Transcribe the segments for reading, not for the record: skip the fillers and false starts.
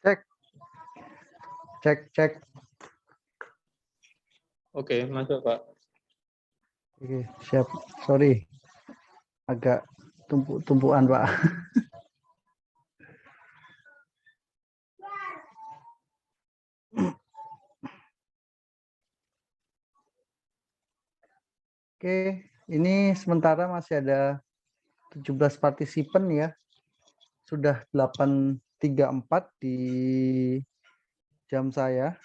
Cek, cek, cek. Oke, masuk Pak. Oke, siap. Sorry, agak tumpuk-tumpuan Pak. Oke, ini sementara masih ada 17 partisipan ya. Sudah 8.34 di jam saya.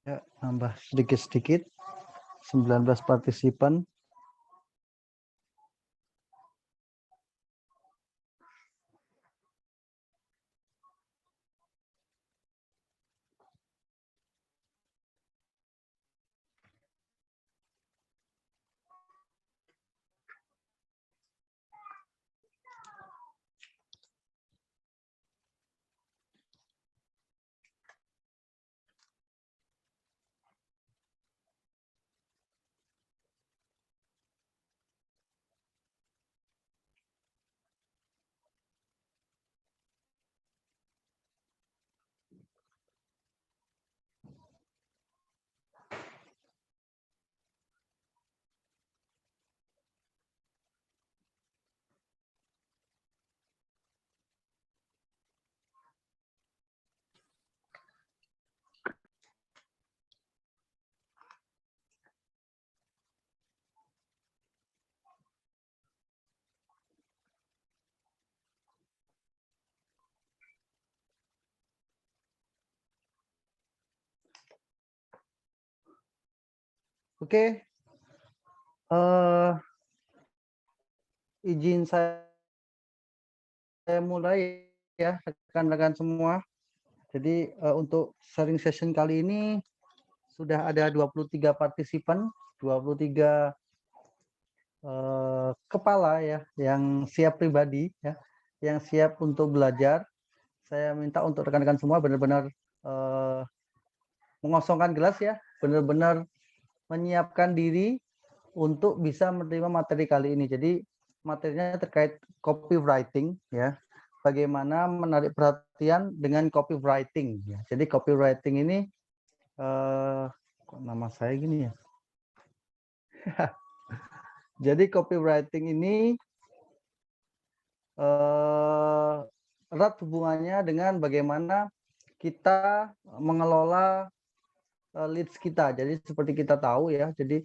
Ya, nambah sedikit-sedikit. 19 partisipan. Oke, izin saya mulai ya rekan-rekan semua. Jadi untuk sharing session kali ini sudah ada 23 partisipan, 23 kepala ya yang siap pribadi ya, yang siap untuk belajar. Saya minta untuk rekan-rekan semua benar-benar mengosongkan gelas ya, benar-benar menyiapkan diri untuk bisa menerima materi kali ini. Jadi materinya terkait copywriting ya. Bagaimana menarik perhatian dengan copywriting ya. Jadi copywriting ini kok nama saya gini ya. Jadi copywriting ini erat hubungannya dengan bagaimana kita mengelola leads kita. Jadi seperti kita tahu ya, jadi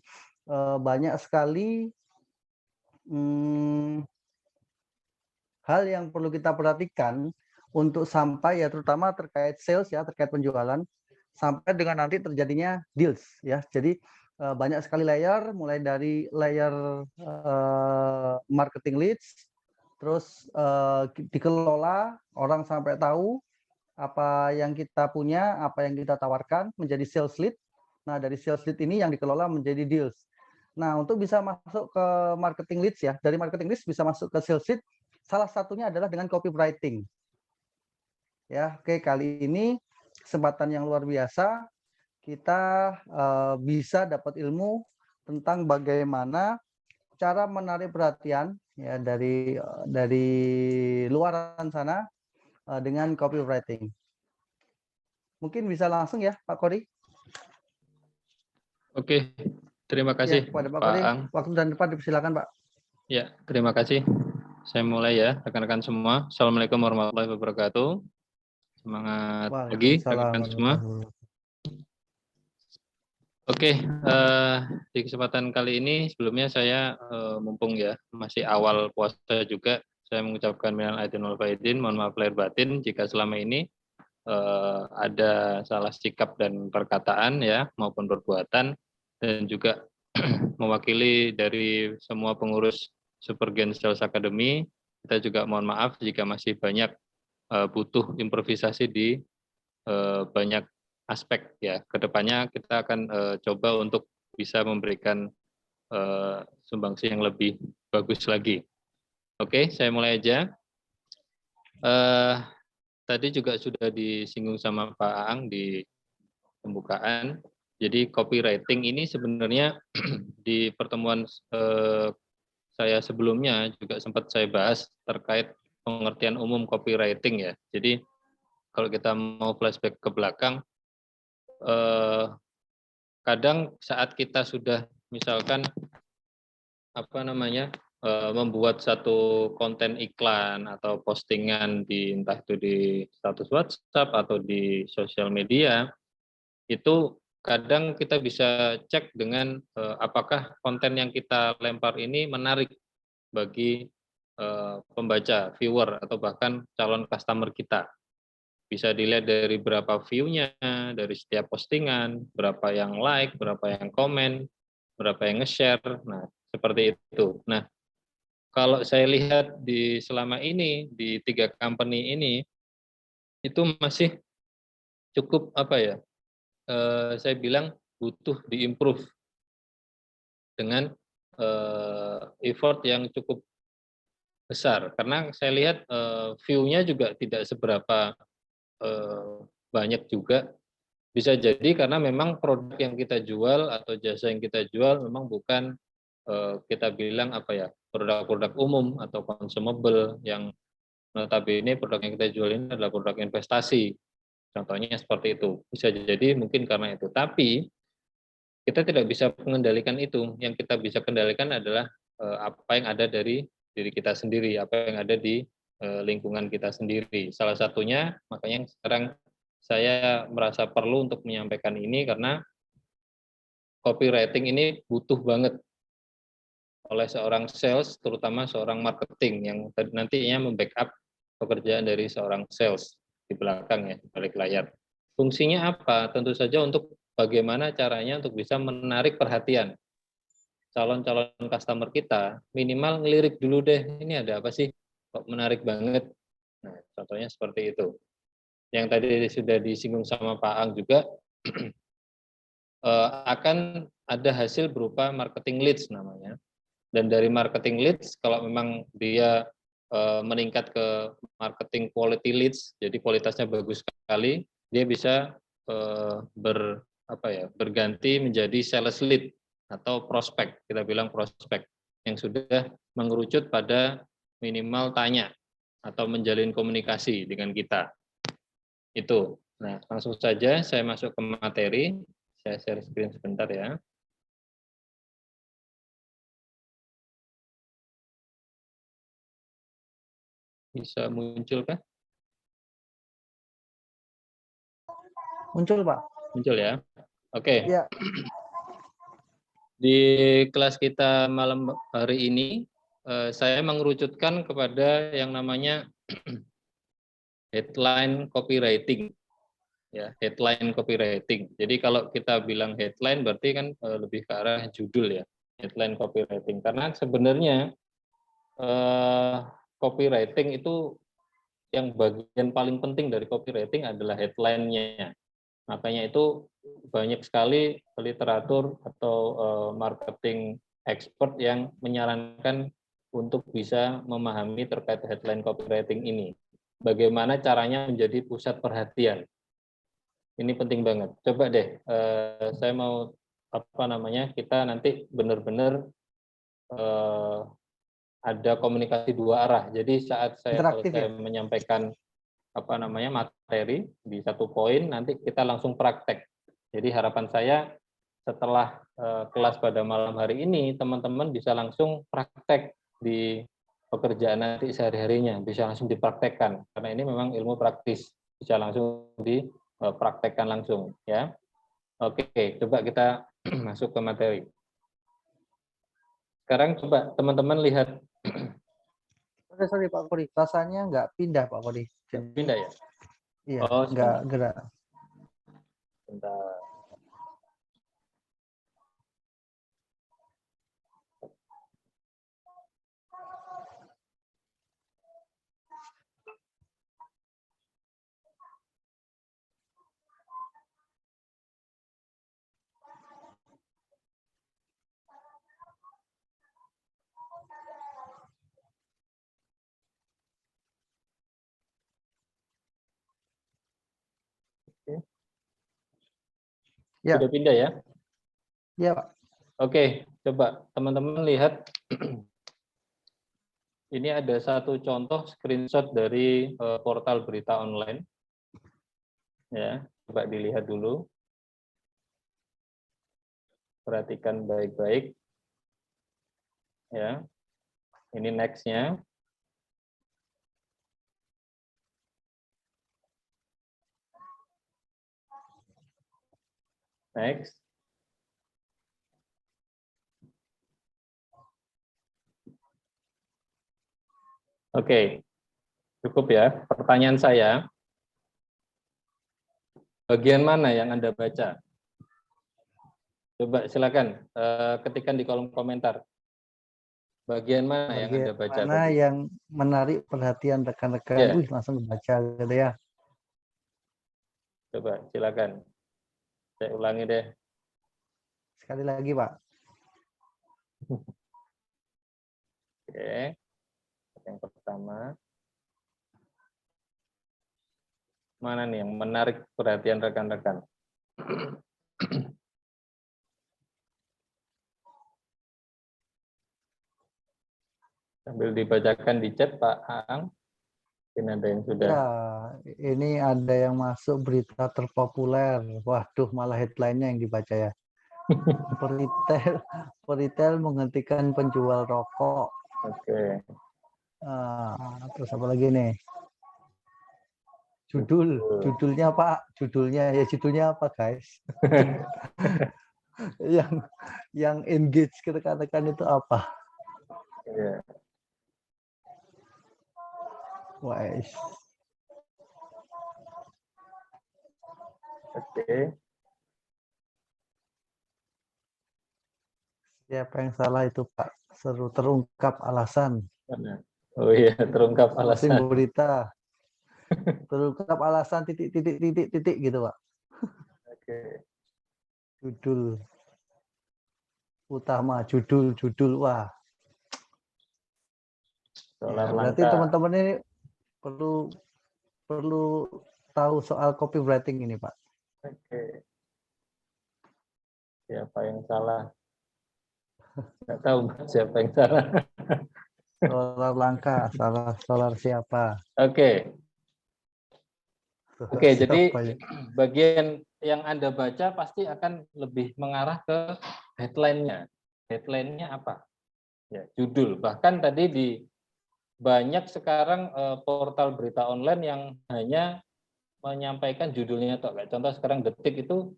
banyak sekali hal yang perlu kita perhatikan untuk sampai ya terutama terkait sales ya, terkait penjualan sampai dengan nanti terjadinya deals ya. Jadi banyak sekali layer, mulai dari layer marketing leads, terus dikelola, orang sampai tahu apa yang kita punya, apa yang kita tawarkan menjadi sales lead. Nah, dari sales lead ini yang dikelola menjadi deals. Nah, untuk bisa masuk ke marketing leads ya, dari marketing leads bisa masuk ke sales lead, salah satunya adalah dengan copywriting. Ya, oke, kali ini kesempatan yang luar biasa, kita bisa dapat ilmu tentang bagaimana cara menarik perhatian ya dari luaran sana dengan copywriting. Mungkin bisa langsung ya, Pak Kori. Oke, terima Ya, kasih kepada Pak Pak Kori, Ang. waktu dan tempat dipersilakan, Pak. Ya, terima kasih. Saya mulai ya, rekan-rekan semua. Assalamualaikum warahmatullahi wabarakatuh. Semangat pagi, Waalaikumsalam rekan-rekan semua. warahmatullahi wabarakatuh. Oke, di kesempatan kali ini sebelumnya saya mumpung ya masih awal puasa juga, saya mengucapkan minal aidin wal faizin, mohon maaf lahir batin jika selama ini ada salah sikap dan perkataan ya maupun perbuatan, dan juga mewakili dari semua pengurus Supergen Sales Academy, kita juga mohon maaf jika masih banyak butuh improvisasi di banyak aspek ya. Kedepannya kita akan coba untuk bisa memberikan sumbangsi yang lebih bagus lagi. Oke, saya mulai aja. Tadi juga sudah disinggung sama Pak Aang di pembukaan. Jadi copywriting ini sebenarnya di pertemuan saya sebelumnya juga sempat saya bahas terkait pengertian umum copywriting ya. Jadi kalau kita mau flashback ke belakang, kadang saat kita sudah misalkan membuat satu konten iklan atau postingan di entah itu di status WhatsApp atau di sosial media, itu kadang kita bisa cek dengan apakah konten yang kita lempar ini menarik bagi pembaca, viewer, atau bahkan calon customer kita. Bisa dilihat dari berapa view-nya, dari setiap postingan, berapa yang like, berapa yang komen, berapa yang nge-share. Nah, seperti itu. Nah, kalau saya lihat di selama ini, di 3 company ini, itu masih cukup saya bilang butuh diimprove dengan effort yang cukup besar. Karena saya lihat view-nya juga tidak seberapa banyak juga. Bisa jadi karena memang produk yang kita jual atau jasa yang kita jual memang bukan kita bilang produk-produk umum atau consumable yang notabene produk yang kita jual ini adalah produk investasi. Contohnya seperti itu. Bisa jadi mungkin karena itu. Tapi kita tidak bisa mengendalikan itu. Yang kita bisa kendalikan adalah apa yang ada dari diri kita sendiri, apa yang ada di lingkungan kita sendiri. Salah satunya, makanya sekarang saya merasa perlu untuk menyampaikan ini karena copywriting ini butuh banget oleh seorang sales, terutama seorang marketing yang nantinya membackup pekerjaan dari seorang sales di belakang ya, di balik layar. Fungsinya apa? Tentu saja untuk bagaimana caranya untuk bisa menarik perhatian calon-calon customer kita, minimal ngelirik dulu deh, ini ada apa sih? Kok menarik banget? Nah, contohnya seperti itu. Yang tadi sudah disinggung sama Pak Ang juga, akan ada hasil berupa marketing leads namanya. Dan dari marketing leads, kalau memang dia meningkat ke marketing quality leads, jadi kualitasnya bagus sekali, dia bisa berganti menjadi sales lead atau prospek, kita bilang prospek, yang sudah mengerucut pada minimal tanya atau menjalin komunikasi dengan kita. Itu. Nah, langsung saja saya masuk ke materi. Saya share screen sebentar ya. Bisa muncul kah? Muncul, Pak. Muncul ya. Oke. Ya. Di kelas kita malam hari ini, saya mengerucutkan kepada yang namanya headline copywriting. Ya, headline copywriting. Jadi kalau kita bilang headline berarti kan lebih ke arah judul ya, headline copywriting. Karena sebenarnya copywriting itu yang bagian paling penting dari copywriting adalah headline-nya. Makanya itu banyak sekali literatur atau marketing expert yang menyarankan untuk bisa memahami terkait headline copywriting ini. Bagaimana caranya menjadi pusat perhatian. Ini penting banget. Coba deh, saya mau kita nanti benar-benar ada komunikasi dua arah. Jadi saat kalau saya menyampaikan materi di satu poin, nanti kita langsung praktek. Jadi harapan saya setelah kelas pada malam hari ini, teman-teman bisa langsung praktek di pekerjaan nanti sehari-harinya, bisa langsung dipraktekkan. Karena ini memang ilmu praktis, bisa langsung dipraktekkan langsung. Ya. Oke, coba kita masuk ke materi. Sekarang coba teman-teman lihat. Sorry Pak Kodi, rasanya nggak pindah Pak Kodi. Pindah ya? Iya, nggak gerak. Bentar. Ya. Sudah pindah ya? Ya, Pak. Oke, coba teman-teman lihat. Ini ada satu contoh screenshot dari portal berita online. Ya, coba dilihat dulu. Perhatikan baik-baik. Ya, ini next-nya. Next. Oke, cukup ya. Pertanyaan saya, bagian mana yang Anda baca? Coba silakan ketikkan di kolom komentar. Bagian mana yang Anda baca Bagaimana tadi? yang menarik perhatian rekan-rekan? Ya, Langsung baca gitu ya. coba silakan. Saya ulangi deh. Sekali lagi, Pak. Oke, yang pertama. Mana nih yang menarik perhatian rekan-rekan? Sambil dibacakan di chat, Pak Aang. Mungkin ada yang sudah. Ya, ini ada yang masuk berita terpopuler. Waduh, malah headline-nya yang dibaca ya. Peritel menghentikan penjual rokok. Oke. Terus apa lagi nih? Judulnya Pak, judulnya apa guys? yang engage rekan-rekan itu apa? Ya. Wais. Oke. Siapa yang salah itu Pak? Seru terungkap alasan. Oh iya, terungkap Closing alasan. berita. Terungkap alasan titik gitu Pak. Oke. Judul utama, judul wah. Solar Ya, berarti langka. teman-teman ini perlu tahu soal copywriting ini Pak. Oke. Siapa yang salah? Nggak tahu siapa yang salah. Solar langka, solar siapa? Oke. Solar Oke, jadi siapa ya? bagian yang Anda baca pasti akan lebih mengarah ke headline-nya. Headline-nya apa? Ya, judul. Bahkan tadi di banyak sekarang portal berita online yang hanya menyampaikan judulnya toh. Kayak contoh sekarang Detik itu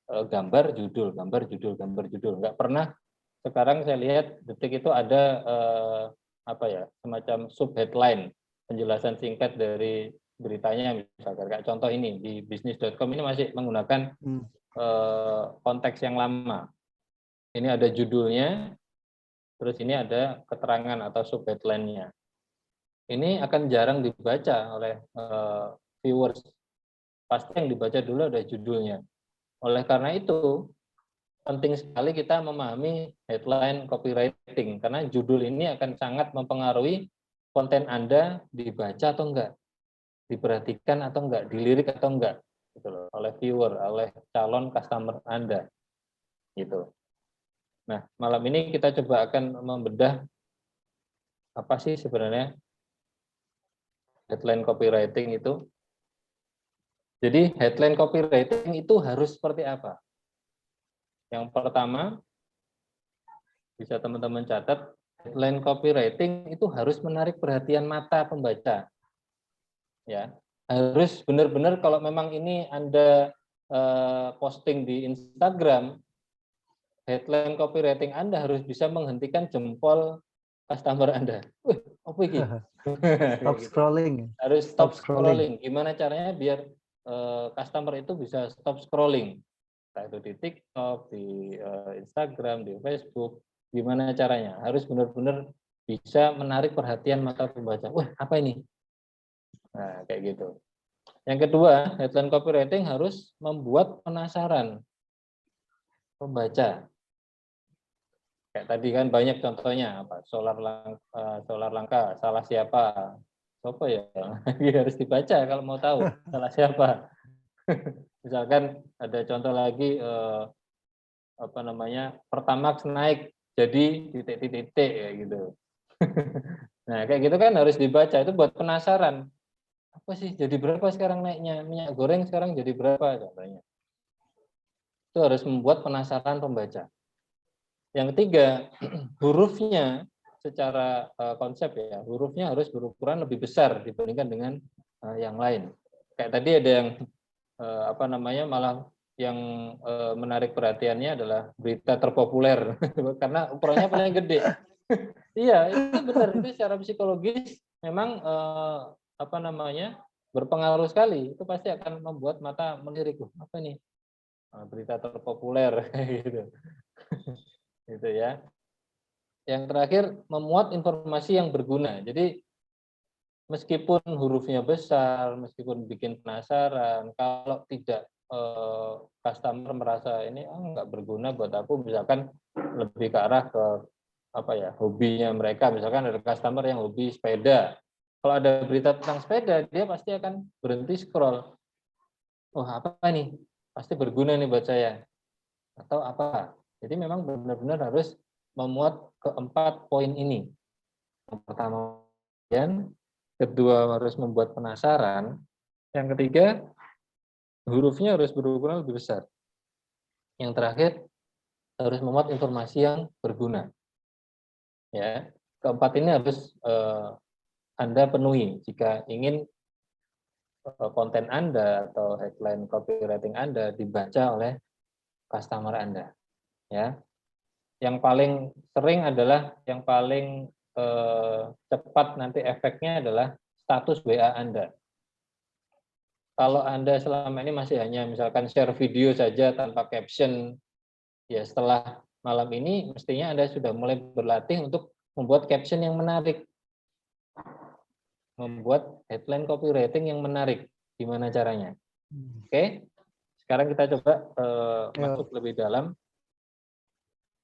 gambar judul, gambar judul, gambar judul. Nggak pernah sekarang saya lihat Detik itu ada apa ya, semacam sub headline, penjelasan singkat dari beritanya, misalkan kayak contoh ini di bisnis.com ini masih menggunakan konteks yang lama. Ini ada judulnya, terus ini ada keterangan atau sub headline-nya. Ini akan jarang dibaca oleh viewers. Pasti yang dibaca dulu ada judulnya. Oleh karena itu, penting sekali kita memahami headline copywriting, karena judul ini akan sangat mempengaruhi konten Anda dibaca atau enggak, diperhatikan atau enggak, dilirik atau enggak, gitu loh, oleh viewer, oleh calon customer Anda, gitu. Nah, malam ini kita coba akan membedah apa sih sebenarnya headline copywriting itu. Jadi headline copywriting itu harus seperti apa? Yang pertama, bisa teman-teman catat, headline copywriting itu harus menarik perhatian mata pembaca. Ya, harus benar-benar kalau memang ini Anda posting di Instagram, headline copywriting Anda harus bisa menghentikan jempol customer Anda. Wih, apa ini? Stop Gitu. scrolling. Harus Stop stop scrolling. scrolling. Gimana caranya biar customer itu bisa stop scrolling? Entah itu di TikTok, di Instagram, di Facebook. Gimana caranya? Harus benar-benar bisa menarik perhatian mata pembaca. Wah, apa ini? Nah, kayak gitu. Yang kedua, headline copywriting harus membuat penasaran pembaca. Kayak tadi kan banyak contohnya, apa solar langka, salah siapa? Siapa ya? Harus dibaca kalau mau tahu salah siapa. Misalkan ada contoh lagi apa namanya, Pertamax naik jadi titik-titik ya gitu. Nah kayak gitu kan harus dibaca, itu buat penasaran. Apa sih jadi berapa sekarang naiknya, minyak goreng sekarang jadi berapa contohnya. Itu harus membuat penasaran pembaca. Yang ketiga, hurufnya secara konsep ya, hurufnya harus berukuran lebih besar dibandingkan dengan yang lain. Kayak tadi ada yang apa namanya, malah yang menarik perhatiannya adalah berita terpopuler karena ukurannya paling gede. Iya, itu benar, itu secara psikologis memang apa namanya, berpengaruh sekali. Itu pasti akan membuat mata melirik, apa nih? Berita terpopuler gitu. Gitu ya. Yang terakhir, memuat informasi yang berguna. Jadi meskipun hurufnya besar, meskipun bikin penasaran, kalau tidak customer merasa ini nggak berguna buat aku, misalkan lebih ke arah ke apa ya, hobinya mereka, misalkan ada customer yang hobi sepeda. Kalau ada berita tentang sepeda, dia pasti akan berhenti scroll. Oh, apa nih? Pasti berguna nih buat saya. Atau apa? Jadi memang benar-benar harus memuat keempat poin ini. Yang pertama, kedua harus membuat penasaran, yang ketiga hurufnya harus berukuran lebih besar, yang terakhir harus memuat informasi yang berguna. Ya, keempat ini harus Anda penuhi jika ingin konten Anda atau headline copywriting Anda dibaca oleh customer Anda. Ya, yang paling sering adalah yang paling cepat nanti efeknya adalah status WA Anda. Kalau Anda selama ini masih hanya misalkan share video saja tanpa caption, ya setelah malam ini mestinya Anda sudah mulai berlatih untuk membuat caption yang menarik, membuat headline copywriting yang menarik. Gimana caranya? Oke, sekarang kita coba masuk lebih dalam.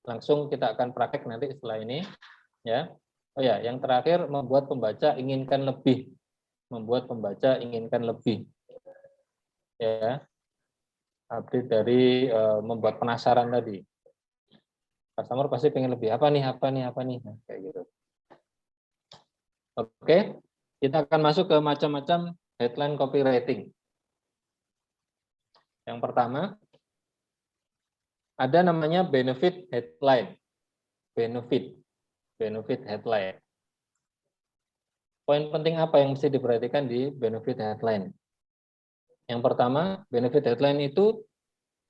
Langsung kita akan praktek nanti setelah ini. Ya. Oh ya, yang terakhir, membuat pembaca inginkan lebih. Membuat pembaca inginkan lebih. Ya, update dari membuat penasaran tadi. Customer pasti pengen lebih, apa nih, nah, kayak gitu. Oke, kita akan masuk ke macam-macam headline copywriting. Yang pertama, ada namanya benefit headline. Benefit headline. Poin penting apa yang mesti diperhatikan di benefit headline? Yang pertama, benefit headline itu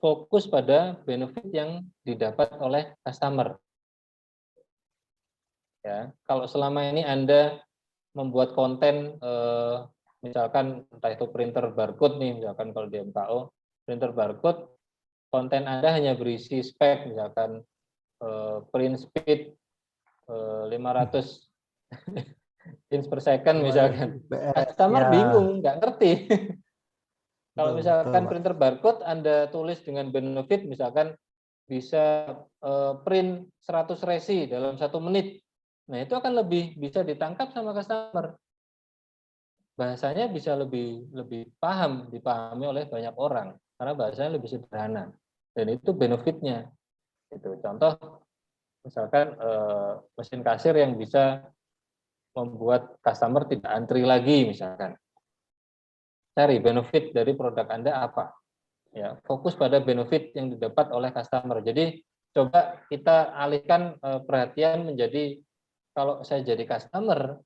fokus pada benefit yang didapat oleh customer. Ya, kalau selama ini Anda membuat konten, misalkan entah itu printer barcode nih, misalkan kalau di MKO, printer barcode, konten Anda hanya berisi spek, misalkan print speed 500 inch per second, misalkan. Customer bingung, nggak ngerti. Kalau misalkan printer barcode Anda tulis dengan benefit, misalkan bisa print 100 resi dalam 1 menit. Nah, itu akan lebih bisa ditangkap sama customer. Bahasanya bisa lebih dipahami oleh banyak orang karena bahasanya lebih sederhana. Dan itu benefitnya. Itu contoh misalkan mesin kasir yang bisa membuat customer tidak antri lagi misalkan. Cari benefit dari produk Anda apa? Ya, fokus pada benefit yang didapat oleh customer. Jadi coba kita alihkan perhatian menjadi, kalau saya jadi customer,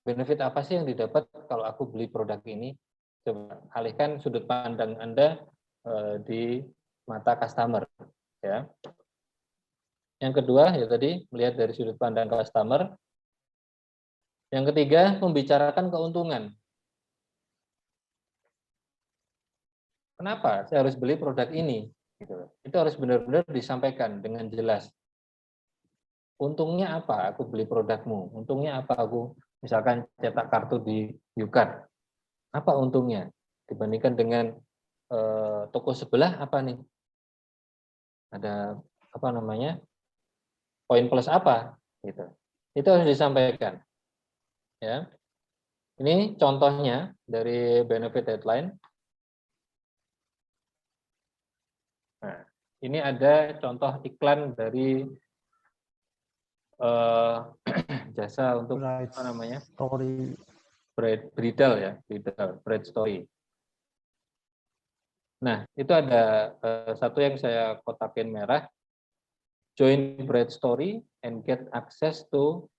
benefit apa sih yang didapat kalau aku beli produk ini? Coba alihkan sudut pandang Anda di mata customer. Ya. Yang kedua, ya tadi melihat dari sudut pandang customer. Yang ketiga, membicarakan keuntungan. Kenapa saya harus beli produk ini? Itu harus benar-benar disampaikan dengan jelas. Untungnya apa aku beli produkmu? Untungnya apa aku misalkan cetak kartu di Yukat? Apa untungnya? Dibandingkan dengan toko sebelah apa nih? Ada apa namanya? Poin plus apa? Gitu. Itu harus disampaikan. Ya. Ini contohnya dari benefit headline. Ini ada contoh iklan dari jasa untuk Bright apa namanya? Story. Bridal ya, bread story. Nah, itu ada satu yang saya kotakin merah, join bread story and get access to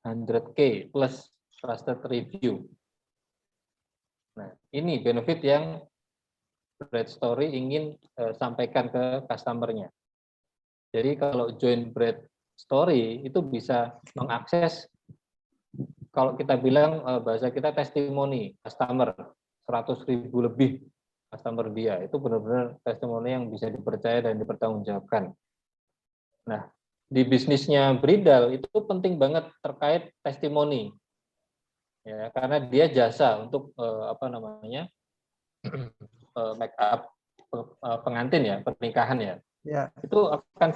100K plus trusted review. Nah, ini benefit yang bread story ingin sampaikan ke customer-nya. Jadi kalau join bread story itu bisa mengakses, kalau kita bilang bahasa kita testimoni customer 100.000 lebih customer dia, itu benar-benar testimoni yang bisa dipercaya dan dipertanggungjawabkan. Nah, di bisnisnya Bridal itu penting banget terkait testimoni, ya, karena dia jasa untuk apa namanya make up pengantin ya, pernikahan ya. Ya, Itu akan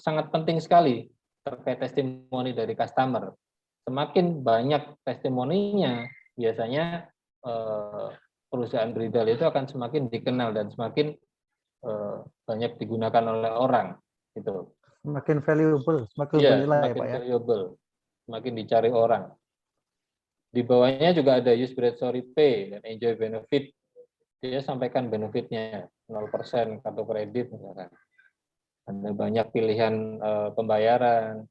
sangat penting sekali terkait testimoni dari customer. Semakin banyak testimoninya, biasanya perusahaan Bridal itu akan semakin dikenal dan semakin banyak digunakan oleh orang, gitu. semakin valuable, semakin Iya, bernilai ya semakin Pak ya. valuable, semakin dicari orang. Di bawahnya juga ada use bread story pay dan enjoy benefit. Dia sampaikan benefitnya 0% kartu kredit misalkan. Ada banyak pilihan pembayaran,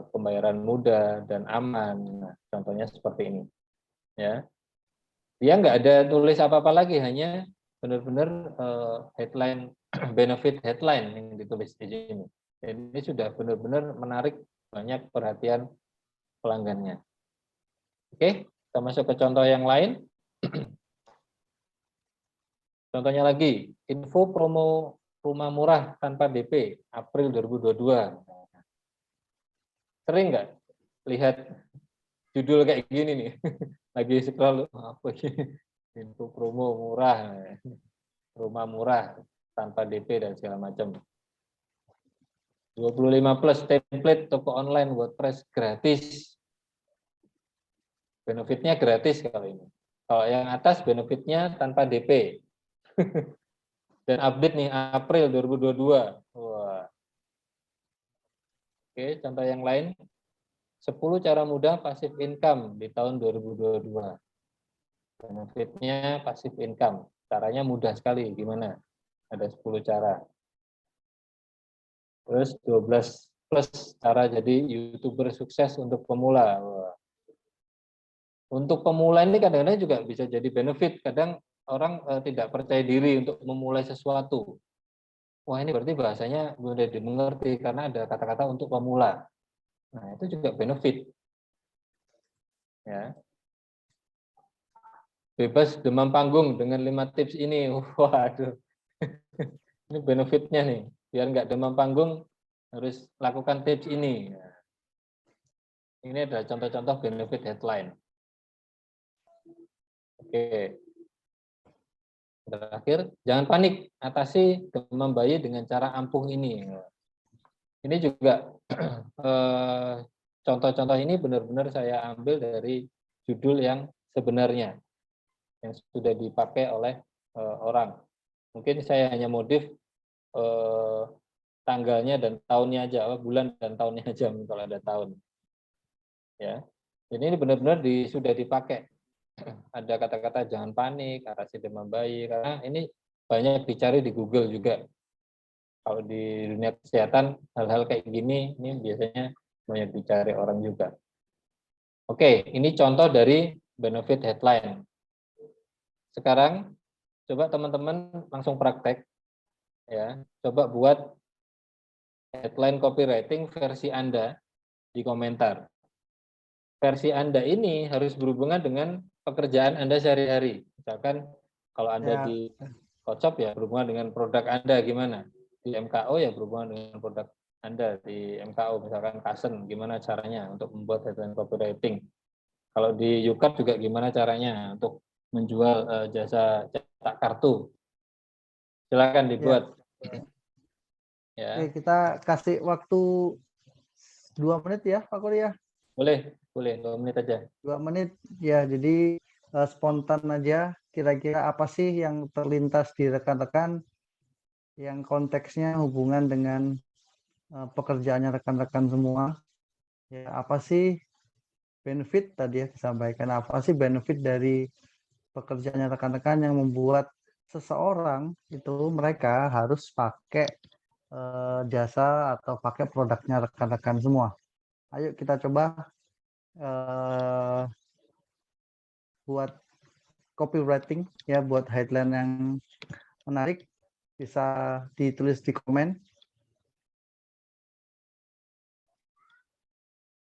pembayaran mudah dan aman. Nah, contohnya seperti ini. Ya, dia nggak ada tulis apa-apa lagi, hanya benar-benar headline benefit headline yang ditulis di sini. Ini sudah benar-benar menarik banyak perhatian pelanggannya. Oke, kita masuk ke contoh yang lain. Contohnya lagi, info promo rumah murah tanpa DP April 2022. Sering nggak lihat judul kayak gini nih? Lagi scroll, apa ini? Info promo murah, rumah murah tanpa DP dan segala macam. 25 plus template toko online WordPress gratis. Benefitnya gratis kali ini. Kalau yang atas benefitnya tanpa DP. Dan update nih April 2022. Wah. Oke, contoh yang lain. 10 cara mudah passive income di tahun 2022. Benefitnya passive income. Caranya mudah sekali. Gimana? Ada 10 cara. Terus 12 plus cara jadi YouTuber sukses untuk pemula. Wah. Untuk pemula ini kadang-kadang juga bisa jadi benefit. Kadang orang tidak percaya diri untuk memulai sesuatu. Wah, ini berarti bahasanya mudah dimengerti karena ada kata-kata untuk pemula. Nah, itu juga benefit. Ya. Bebas demam panggung dengan 5 tips ini. Waduh. Ini benefitnya nih. Biar nggak demam panggung, harus lakukan tips ini. Ini adalah contoh-contoh benefit headline. Oke. Terakhir, jangan panik, atasi demam bayi dengan cara ampuh ini. Ini juga contoh-contoh ini benar-benar saya ambil dari judul yang sebenarnya, yang sudah dipakai oleh orang. Mungkin saya hanya modif tanggalnya dan tahunnya aja, bulan dan tahunnya aja kalau ada tahun. Ya, jadi ini benar-benar sudah dipakai. Ada kata-kata jangan panik, atasi demam bayi, karena ini banyak dicari di Google juga. Kalau di dunia kesehatan, hal-hal kayak gini, ini biasanya banyak dicari orang juga. Oke, ini contoh dari benefit headline. Sekarang, coba teman-teman langsung praktek. Ya, coba buat headline copywriting versi Anda di komentar. Versi Anda ini harus berhubungan dengan pekerjaan Anda sehari-hari. Misalkan kalau Anda Ya, di Kocop ya berhubungan dengan produk Anda gimana. Di MKO ya berhubungan dengan produk Anda. Di MKO misalkan Kasen, gimana caranya untuk membuat headline copywriting. Kalau di Yukat juga gimana caranya untuk menjual jasa cetak kartu. Silakan ya. dibuat. Ya, Oke, kita kasih waktu 2 menit ya Pak Kori ya. boleh 2 menit aja. 2 menit ya, jadi spontan aja, kira-kira apa sih yang terlintas di rekan-rekan yang konteksnya hubungan dengan pekerjaannya rekan-rekan semua. Ya, apa sih benefit tadi ya disampaikan, apa sih benefit dari pekerjaannya rekan-rekan yang membuat seseorang itu mereka harus pakai jasa atau pakai produknya rekan-rekan semua. Ayo kita coba buat copywriting ya, buat headline yang menarik, bisa ditulis di komen.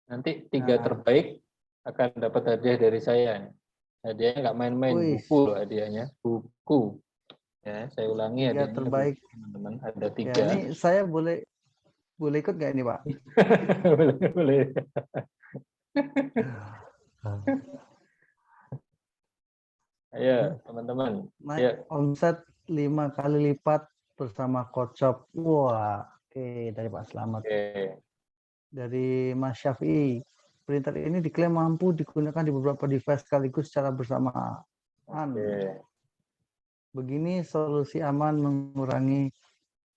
Nanti 3 terbaik akan dapat hadiah dari saya. Hadiahnya nggak main-main, buku loh hadiahnya, buku. Ya, saya ulangi 3 hadiahnya terbaik. buku, teman-teman. Ada 3. Ya, ini saya boleh ikut nggak ini, Pak? boleh. Ayo, teman-teman. Naik omset 5 kali lipat bersama Kocop. Wah, oke, dari Pak Slamet. Dari Mas Syafi'i. Printer ini diklaim mampu digunakan di beberapa device sekaligus secara bersamaan. Begini solusi aman mengurangi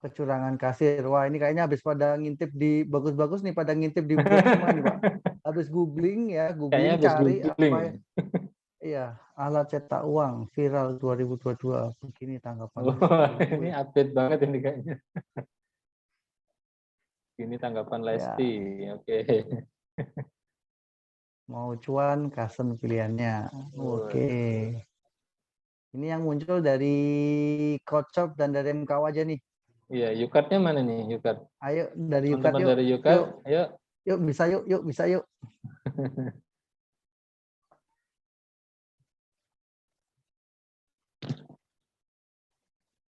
kecurangan kasir. Wah, ini kayaknya habis pada ngintip di bagus-bagus nih, pada ngintip di web semua nih, Pak. Habis googling ya, googling cari apa ya. Iya, alat cetak uang viral 2022. Begini tanggapan. Ini update banget ini kayaknya. Ini tanggapan Lesti. Ya. Oke. Mau cuan, kasen pilihannya. Oke. Ini yang muncul dari Kocop dan dari MKW aja nih. Iya, Yukat-nya mana nih, Yukat? Ayo dari Yukat yuk. Dari Yukat, yuk. ayo. Yuk bisa yuk, bisa yuk.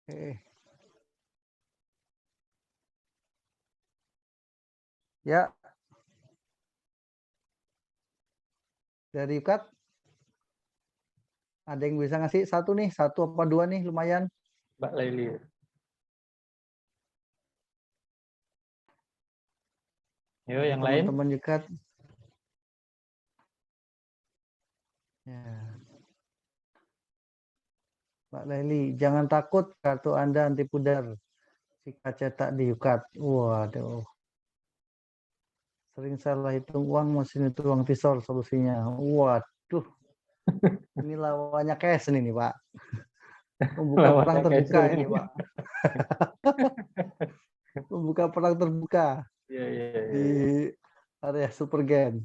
Oke. Ya. Dari Yukat. Ada yang bisa ngasih satu nih, 1 apa 2 nih, lumayan. Mbak Laili. Yo, yang lain. Teman-teman Yukat. Ya. Mbak Leli, jangan takut kartu Anda anti pudar. Jika cetak di Yukat. Waduh. Sering salah hitung uang, mesin itu uang visor solusinya. Waduh. Ini lawannya cash nih, Pak. Membuka perang terbuka ini, Pak. Membuka perang terbuka. Di area super game.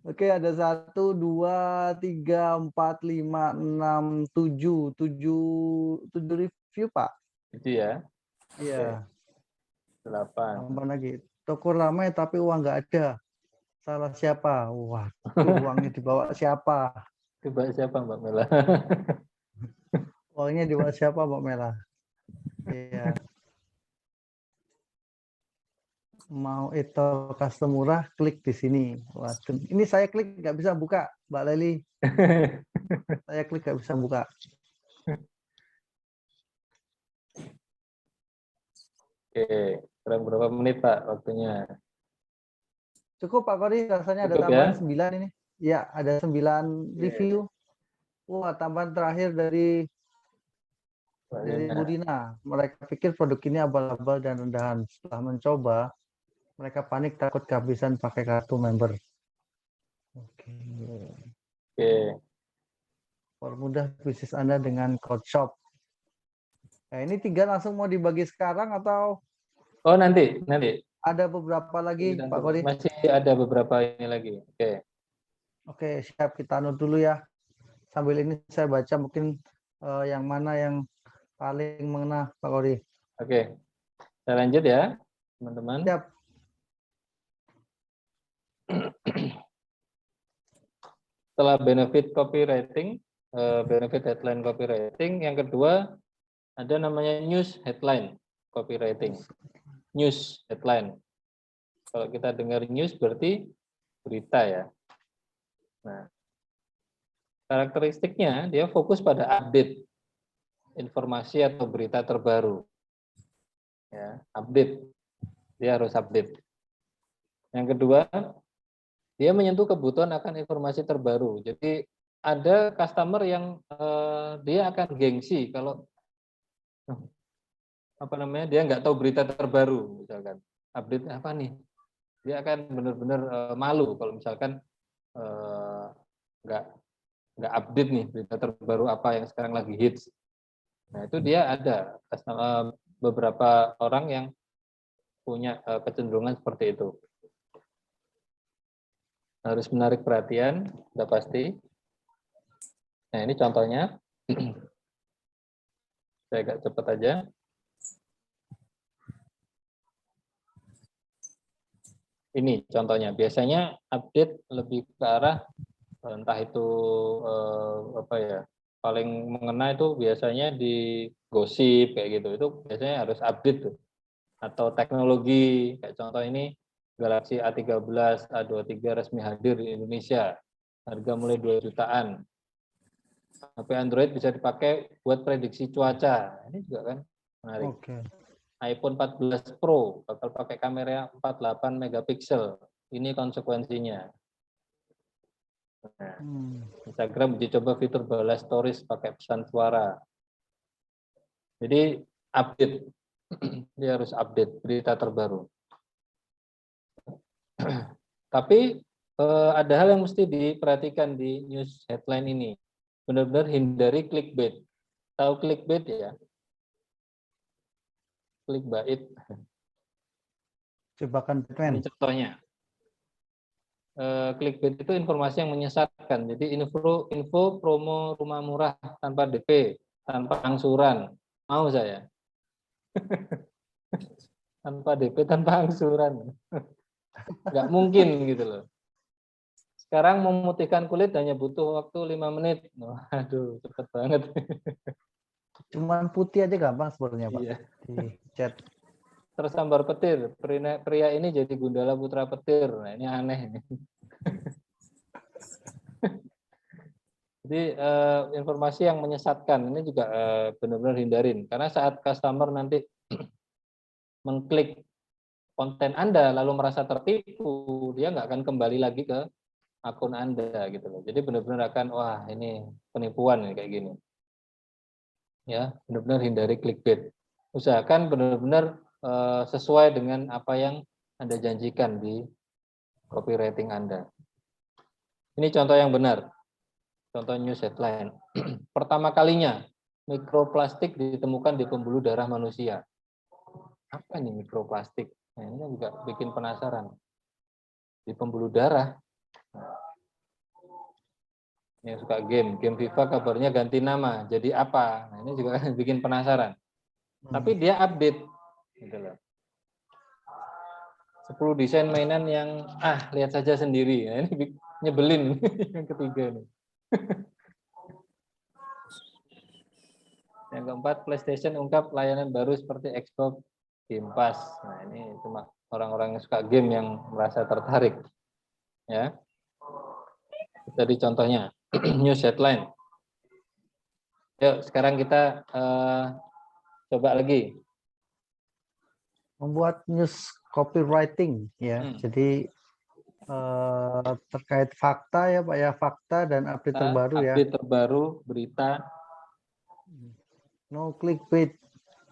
Oke, ada 1, 2, 3, 4, 5, 6, 7 review, Pak. Itu ya. Iya. 8. Tambah lagi. Toko ramai tapi uang nggak ada. Salah siapa? Wah, uangnya dibawa siapa? Coba siapa Mbak Mela? Uangnya dibawa siapa, Mbak Mela? Iya. Mau itu custom murah, klik di sini. Waduh, ini saya klik nggak bisa buka, Mbak Leli. Saya klik nggak bisa buka. Oke, kurang berapa menit Pak waktunya? Cukup Pak Kori, rasanya ada tambahan 9 ini. Ya, ada 9 review. Wah, tambahan terakhir dari Bu Dina. Mereka pikir produk ini abal-abal dan rendahan. Setelah mencoba, mereka panik takut kehabisan pakai kartu member. Oke. Permudah bisnis Anda dengan Kocop. Nah, ini 3 langsung mau dibagi sekarang atau? Oh, nanti. Ada beberapa lagi, Pak Kori. Masih ada beberapa ini lagi. Oke, siap, kita anut dulu ya. Sambil ini saya baca mungkin yang mana yang paling mengena, Pak Kori. Oke. Saya lanjut ya, teman-teman. Siap. Setelah benefit copywriting, benefit headline copywriting, yang kedua ada namanya news headline copywriting. News headline. Kalau kita dengar news berarti berita ya. Nah, karakteristiknya dia fokus pada update informasi atau berita terbaru. Ya, update. Dia harus update. Yang kedua, dia menyentuh kebutuhan akan informasi terbaru. Jadi ada customer yang dia akan gengsi kalau apa namanya, dia nggak tahu berita terbaru, misalkan update apa nih, dia akan benar-benar malu kalau misalkan nggak update nih berita terbaru apa yang sekarang lagi hits. Nah itu dia ada beberapa orang yang punya kecenderungan seperti itu. Harus menarik perhatian, sudah pasti. Nah ini contohnya, saya agak cepat aja. Ini contohnya, biasanya update lebih ke arah entah itu apa ya, paling mengena itu biasanya di gosip kayak gitu, itu biasanya harus update tuh. Atau teknologi, kayak contoh ini Galaxy A13, A23 resmi hadir di Indonesia, harga mulai 2 jutaan. HP Android bisa dipakai buat prediksi cuaca, ini juga kan menarik. Oke. iPhone 14 Pro bakal pakai kamera 48 megapiksel. Ini konsekuensinya. Nah, Instagram uji coba fitur balas stories pakai pesan suara. Jadi update, dia harus update berita terbaru. Tapi ada hal yang mesti diperhatikan di news headline ini. Benar-benar hindari clickbait. Tahu clickbait ya? Clickbait. Jebakan Ini Batman. contohnya. Clickbait itu informasi yang menyesatkan. Jadi info promo rumah murah tanpa DP, tanpa angsuran. Mau saya. Tanpa DP, tanpa angsuran. Nggak mungkin gitu loh. Sekarang memutihkan kulit hanya butuh waktu 5 menit. Aduh, cepet banget. Cuman putih aja gampang sebenarnya, Pak. Iya. Di chat. Tersambar petir. Pria ini jadi Gundala Putra Petir. Nah, ini aneh. Jadi informasi yang menyesatkan ini juga benar-benar hindarin. Karena saat customer nanti mengklik konten Anda lalu merasa tertipu, dia nggak akan kembali lagi ke akun Anda gitu loh. Jadi benar-benar akan, wah ini penipuan kayak gini. Ya, benar-benar hindari clickbait. Usahakan benar-benar sesuai dengan apa yang Anda janjikan di copywriting Anda. Ini contoh yang benar. Contoh news headline. Pertama kalinya mikroplastik ditemukan di pembuluh darah manusia. Apa nih mikroplastik? Nah, ini juga bikin penasaran. Di pembuluh darah. Yang suka game FIFA kabarnya ganti nama. Jadi apa? Nah, ini juga bikin penasaran. Tapi dia update. Gitu loh. 10 desain mainan yang lihat saja sendiri. Nah, ini nyebelin yang ketiga nih. Yang keempat, PlayStation ungkap layanan baru seperti Xbox Game Pass. Nah, ini cuma orang-orang yang suka game yang merasa tertarik. Ya. Jadi contohnya, news headline. Yuk, sekarang kita coba lagi. Membuat news copywriting, ya. Jadi terkait fakta ya Pak ya, fakta dan update terbaru ya. Update terbaru, berita. No clickbait.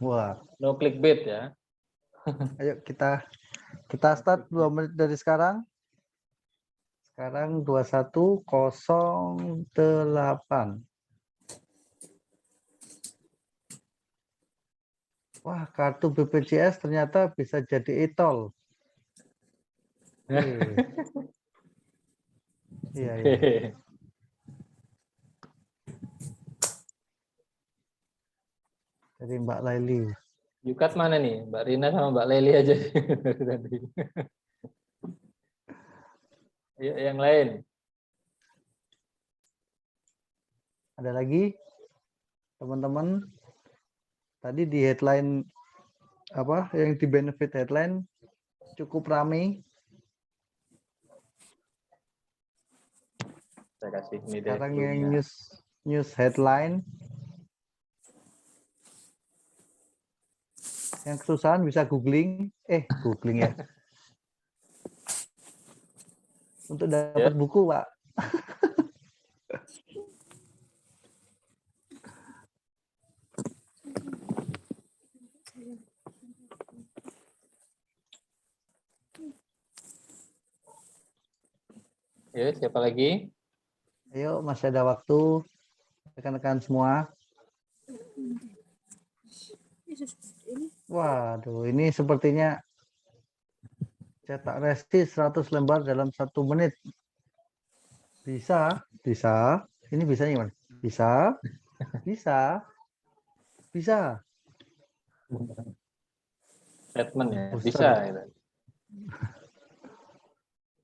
Wah. No clickbait ya. Ayo kita start 2 menit dari sekarang. Sekarang 21.08. Wah, kartu BPJS ternyata bisa jadi e-tol. Iya, iya. Dari Mbak Laili. Yukat mana nih? Mbak Rina sama Mbak Leli aja. Yuk, yang lain. Ada lagi? Teman-teman, tadi di headline apa yang di benefit headline cukup ramai. Saya kasih ini deh. Sekarang yang news headline. Yang kesusahan bisa googling ya. Untuk dapat buku, Pak. Oke, siapa lagi? Ayo, masih ada waktu. Rekan-rekan semua. Waduh, ini sepertinya cetak resti 100 lembar dalam 1 menit. Bisa, bisa. Ini bisa gimana? Bisa, bisa, bisa. Statement ya, bisa. Buser,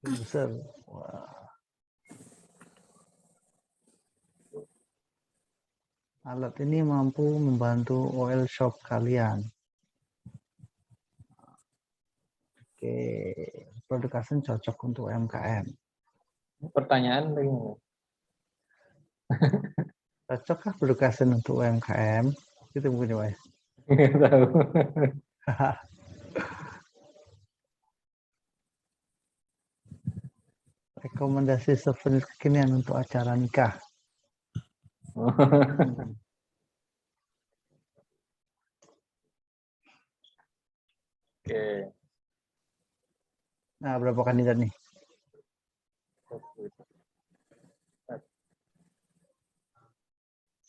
Gitu. buser. Wah. Alat ini mampu membantu oil shop kalian. Oke, produk Asen cocok untuk UMKM. Pertanyaan lagi. Cocokkah produk Asen untuk UMKM? Itu mungkin ya. Nggak tahu. Rekomendasi souvenir kekinian untuk acara nikah. Hmm. Oke. Nah, berapa kandidat nih?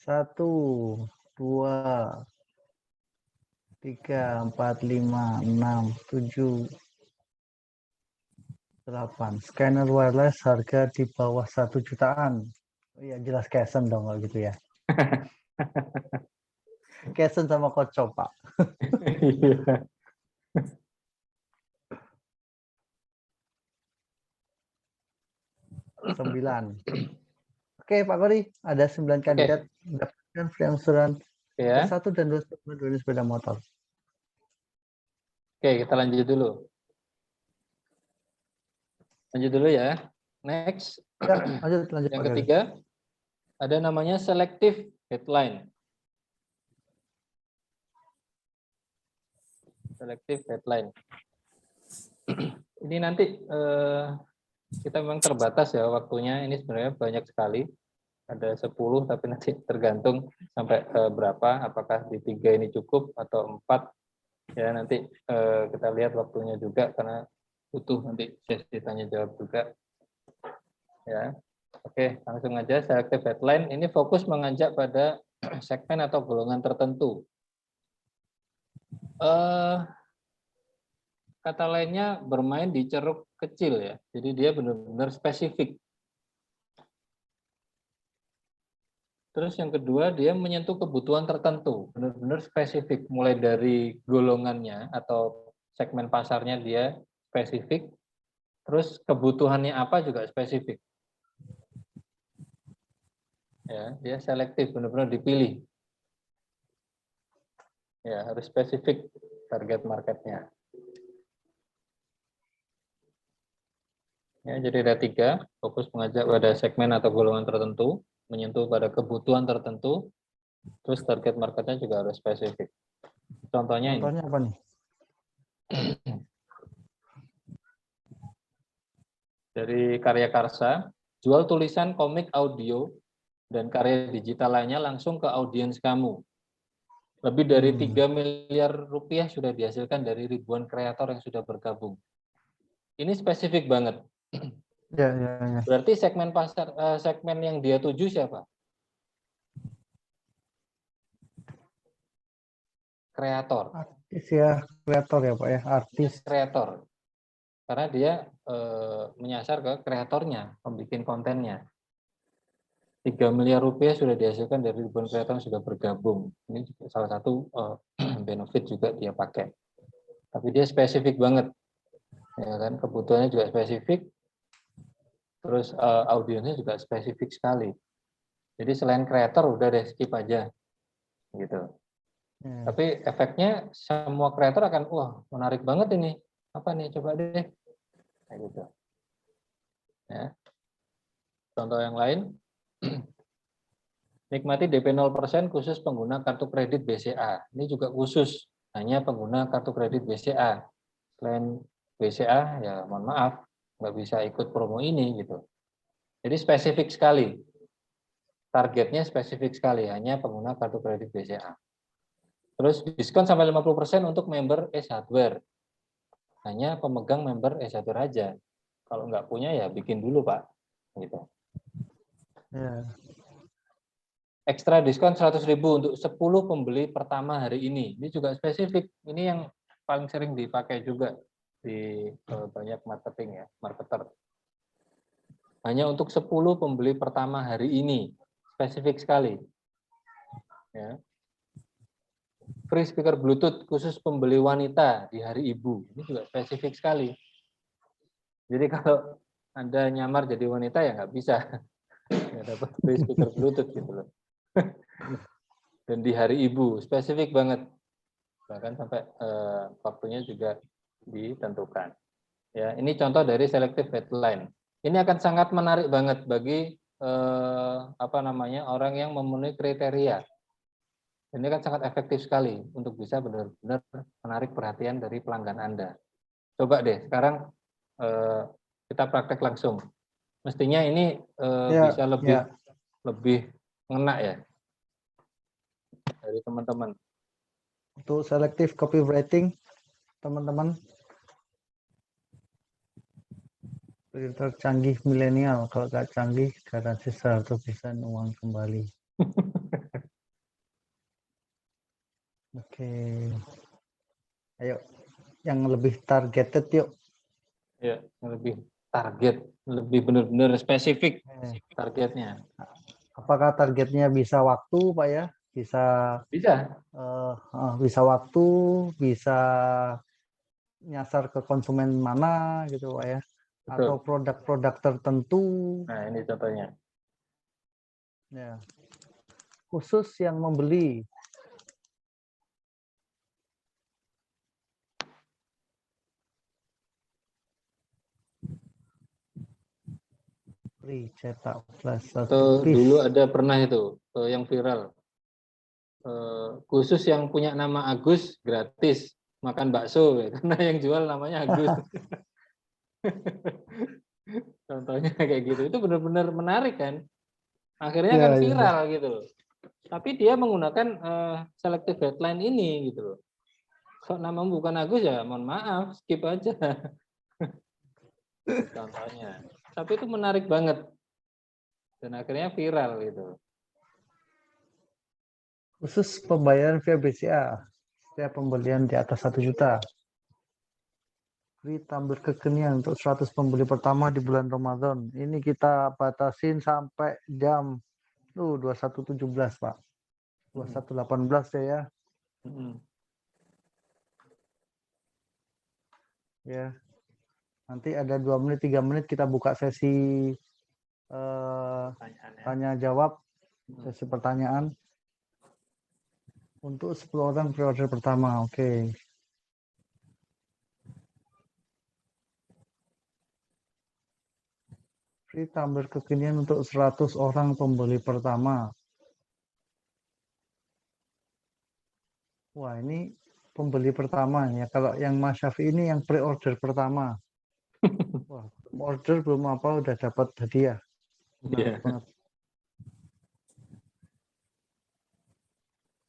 1, 2, 3, 4, 5, 6, 7, 8. Scanner wireless harga di bawah 1 jutaan. Oh iya, jelas Kesen dong kalau gitu ya. Kesen sama Koco, Pak. Iya. 9. Oke, Pak Kori, ada 9 Oke, kandidat mendapatkan free angsuran ya. kelas 1 dan 2 sepeda motor. Oke, kita lanjut dulu. Lanjut dulu ya. Next. Ya, lanjut Yang Pak Kori. ketiga, ada namanya selective headline. Selective headline. Ini nanti kita memang terbatas ya waktunya. Ini sebenarnya banyak sekali. Ada 10, tapi nanti tergantung sampai berapa. Apakah di 3 ini cukup atau 4. Ya, nanti kita lihat waktunya juga karena butuh nanti sesi tanya jawab juga. Ya. Oke, langsung aja selective headline. Ini fokus mengajak pada segmen atau golongan tertentu. Kata lainnya bermain di ceruk kecil ya. Jadi dia benar-benar spesifik. Terus yang kedua dia menyentuh kebutuhan tertentu, benar-benar spesifik. Mulai dari golongannya atau segmen pasarnya dia spesifik. Terus kebutuhannya apa juga spesifik. Ya, dia selektif, benar-benar dipilih. Ya, harus spesifik target marketnya. Ya, jadi ada 3, fokus mengajak pada segmen atau golongan tertentu, menyentuh pada kebutuhan tertentu, terus target marketnya juga harus spesifik. Contohnya ini. Contohnya apa nih? Dari Karya Karsa, jual tulisan, komik, audio, dan karya digital lainnya langsung ke audiens kamu. Lebih dari 3 miliar rupiah sudah dihasilkan dari ribuan kreator yang sudah bergabung. Ini spesifik banget. Ya. Berarti segmen pasar, segmen yang dia tuju siapa? Kreator. Artis ya, kreator ya Pak ya, artis. Kreator. Karena dia menyasar ke kreatornya, pembikin kontennya. 3 miliar rupiah sudah dihasilkan dari ribuan kreator yang sudah bergabung. Ini salah satu benefit juga dia pakai. Tapi dia spesifik banget. Ya kan, kebutuhannya juga spesifik. Terus audiensnya juga spesifik sekali. Jadi selain kreator udah deh skip aja. Gitu. Tapi efeknya semua kreator akan wah, menarik banget ini. Apa nih, coba deh. Kayak gitu. Ya. Contoh yang lain. Nikmati DP 0% khusus pengguna kartu kredit BCA. Ini juga khusus, hanya pengguna kartu kredit BCA. Selain BCA, ya mohon maaf, nggak bisa ikut promo ini gitu. Jadi spesifik sekali. Targetnya spesifik sekali, hanya pengguna kartu kredit BCA. Terus diskon sampai 50% untuk member Ace Hardware. Hanya pemegang member Ace Hardware aja. Kalau nggak punya ya bikin dulu Pak. gitu. Ya. Ekstra diskon 100.000 untuk 10 pembeli pertama hari ini. Ini juga spesifik. Ini yang paling sering dipakai juga di banyak marketing ya, marketer. Hanya untuk 10 pembeli pertama hari ini. Spesifik sekali. Ya. Free speaker Bluetooth khusus pembeli wanita di hari Ibu. Ini juga spesifik sekali. Jadi kalau Anda nyamar jadi wanita ya nggak bisa. Nggak dapat free speaker Bluetooth gitu loh. Dan di hari Ibu, spesifik banget. Bahkan sampai waktunya juga ditentukan. Ya, ini contoh dari selective headline. Ini akan sangat menarik banget bagi orang yang memenuhi kriteria. Ini kan sangat efektif sekali untuk bisa benar-benar menarik perhatian dari pelanggan Anda. Coba deh sekarang kita praktek langsung. Mestinya ini bisa lebih ngena ya dari teman-teman. Untuk selective copywriting, teman-teman, filter canggih milenial. Kalau nggak canggih, garansi 100% uang kembali. Oke. Ayo, yang lebih targeted yuk. Ya, yang lebih target, lebih benar-benar spesifik targetnya. Apakah targetnya bisa waktu, Pak ya? Bisa waktu, bisa nyasar ke konsumen mana gitu, Pak ya? Betul. Atau produk-produk tertentu. Nah, ini contohnya. Ya. Khusus yang membeli. Free cetak flash satu piece. Dulu ada pernah itu yang viral. Khusus yang punya nama Agus gratis makan bakso karena yang jual namanya Agus. Contohnya kayak gitu. Itu benar-benar menarik kan. Akhirnya kan viral gitu loh. Tapi dia menggunakan selective headline ini gitu loh. Kok namamu bukan Agus ya, mohon maaf, skip aja. Contohnya. Tapi itu menarik banget. Dan akhirnya viral gitu. Khusus pembayaran via BCA. Setiap pembelian di atas 1 juta. Free tumbler kekinian untuk 100 pembeli pertama di bulan Ramadan. Ini kita batasin sampai jam 21.17, Pak. 21.18 ya. Ya. Nanti ada 2 menit, 3 menit kita buka sesi tanya jawab, sesi pertanyaan. Untuk 10 orang pre-order pertama, oke. Free tumbler kekinian untuk 100 orang pembeli pertama. Wah, ini pembeli pertama ya. Kalau yang Mas Syafi ini yang pre-order pertama. Wah, order belum apa udah dapat hadiah. Menarik banget.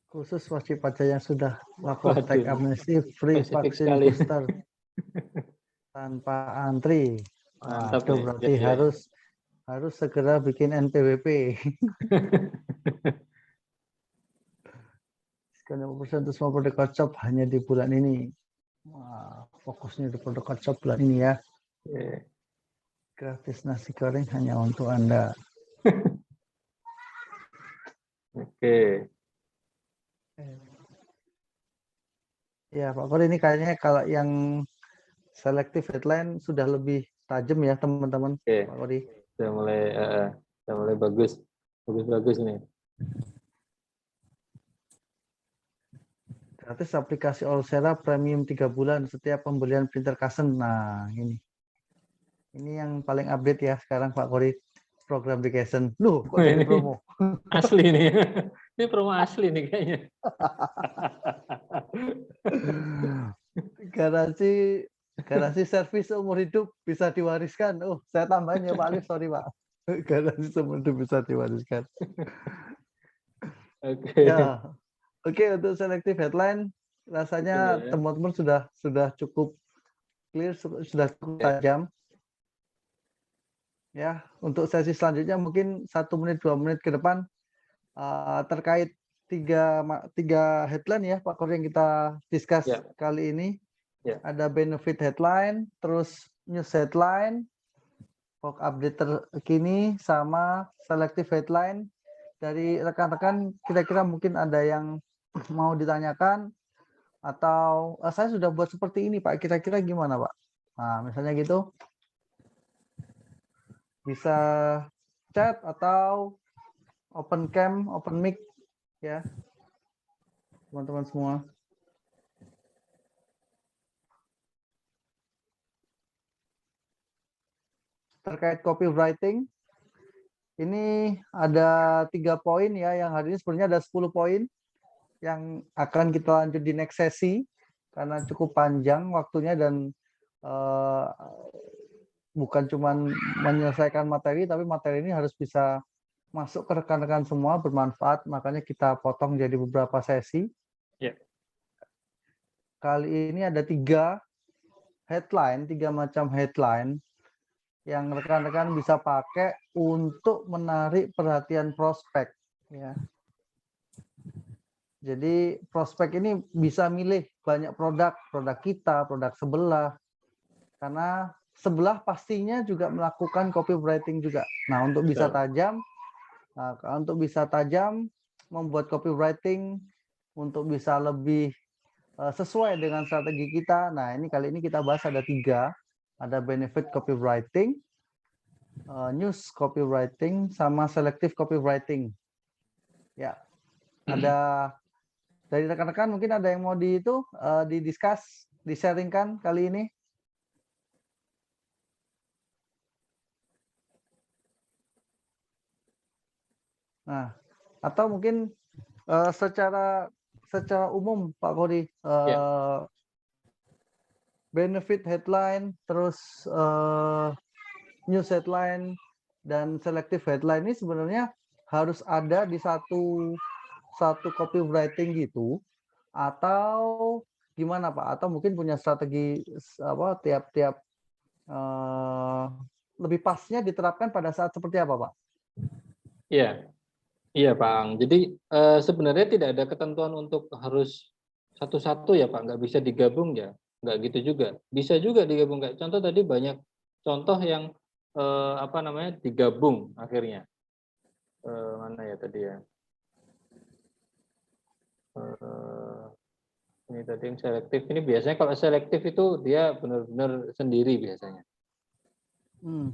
Khusus wajib pajak yang sudah lapor tag amnesti free vaksin booster tanpa antri. Mantap itu berarti harus segera bikin NPWP. Sekian persen untuk semua produk kocop hanya di bulan ini. Wah, fokusnya di produk kocop bulan ini ya. Gratis nasi goreng hanya untuk Anda. Oke. Ya Pak Kori, ini kayaknya kalau yang selective headline sudah lebih tajam ya teman-teman. Pak Kori. Sudah mulai bagus nih. Gratis aplikasi Allsera premium 3 bulan setiap pembelian printer Kasen. Nah ini yang paling update ya sekarang Pak Kori, program di Kasen. Loh kok jadi promo? Asli nih. Ini promo asli nih kayaknya. Garansi servis seumur hidup bisa diwariskan. Oh, saya tambahin ya Pak Alif, sorry Pak. Garansi seumur hidup bisa diwariskan. Oke. Ya, oke, untuk selective headline rasanya teman-teman sudah cukup clear, sudah cukup tajam. Ya, untuk sesi selanjutnya mungkin 1 menit 2 menit ke depan terkait tiga headline ya Pak Kor yang kita discuss Ya. kali ini. Ya. Ada benefit headline, terus news headline, update terkini, sama selective headline. Dari rekan-rekan kira-kira mungkin ada yang mau ditanyakan atau saya sudah buat seperti ini Pak, kira-kira gimana Pak? Nah, misalnya gitu bisa chat atau open cam, open mic ya teman-teman semua. Terkait copywriting, ini ada 3 poin ya, yang hari ini sebenarnya ada 10 poin yang akan kita lanjut di next sesi karena cukup panjang waktunya dan bukan cuma menyelesaikan materi, tapi materi ini harus bisa masuk ke rekan-rekan semua, bermanfaat, makanya kita potong jadi beberapa sesi. Ya. Kali ini ada 3 headline, 3 macam headline yang rekan-rekan bisa pakai untuk menarik perhatian prospek ya. Jadi prospek ini bisa milih banyak produk kita, produk sebelah. Karena sebelah pastinya juga melakukan copywriting juga. Nah, untuk bisa tajam, membuat copywriting untuk bisa lebih sesuai dengan strategi kita. Nah, kali ini kita bahas ada 3. Ada benefit copywriting, news copywriting, sama selective copywriting. Ya, ada dari rekan-rekan mungkin ada yang mau didiskus, di-sharingkan kali ini. Nah, atau mungkin secara umum Pak Kori, benefit headline, terus news headline dan selective headline ini sebenarnya harus ada di satu copywriting gitu, atau gimana Pak? Atau mungkin punya strategi tiap-tiap lebih pasnya diterapkan pada saat seperti apa Pak? Iya. Iya, Pak Ang. Jadi sebenarnya tidak ada ketentuan untuk harus satu-satu ya, Pak. Nggak bisa digabung ya. Nggak gitu juga. Bisa juga digabung. Kayak contoh tadi banyak contoh yang digabung akhirnya. Mana ya tadi ya? Ini tadi yang selektif. Ini biasanya kalau selektif itu dia benar-benar sendiri biasanya.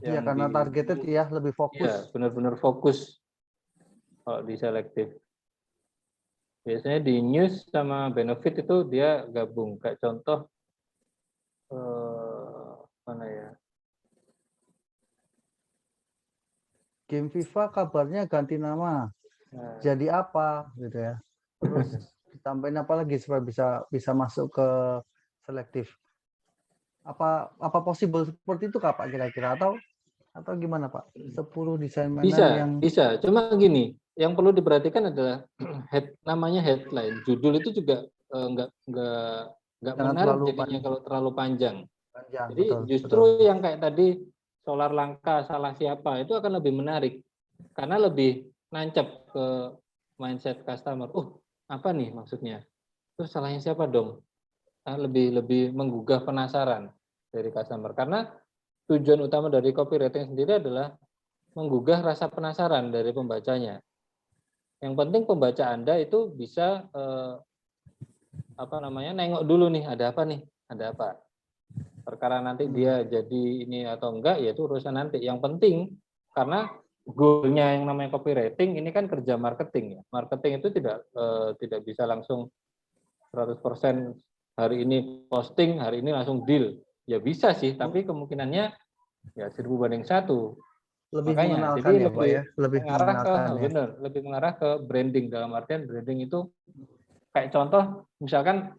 Iya, karena targeted ya lebih fokus. Iya, benar-benar fokus kalau di selektif. Biasanya di news sama benefit itu dia gabung. Kayak contoh mana ya? Game FIFA kabarnya ganti nama. Nah. Jadi apa gitu ya. Terus ditambahin apa lagi supaya bisa masuk ke selektif. Apa possible seperti itu Kak Pak kira-kira atau gimana Pak? 10 desain mainan yang Bisa. Cuma gini, yang perlu diperhatikan adalah namanya headline. Judul itu juga nggak menarik jadinya kalau terlalu panjang. Jadi betul, justru betul. yang kayak tadi solar langka salah siapa itu akan lebih menarik karena lebih nancep ke mindset customer. Apa nih maksudnya? Terus salahnya siapa dong? Lebih menggugah penasaran dari customer karena tujuan utama dari copywriting sendiri adalah menggugah rasa penasaran dari pembacanya. Yang penting pembaca Anda itu bisa nengok dulu nih ada apa. Perkara nanti dia jadi ini atau enggak ya itu urusan nanti. Yang penting karena goalnya yang namanya copywriting ini kan kerja marketing ya. Marketing itu tidak bisa langsung 100% hari ini posting, hari ini langsung deal. Ya bisa sih, tapi kemungkinannya ya 1000 banding 1. Lebih Makanya mengenalkan jadi ya Pak ya, lebih mengarah ke mengenalkan ya. lebih mengarah ke branding. Dalam artian branding itu kayak contoh misalkan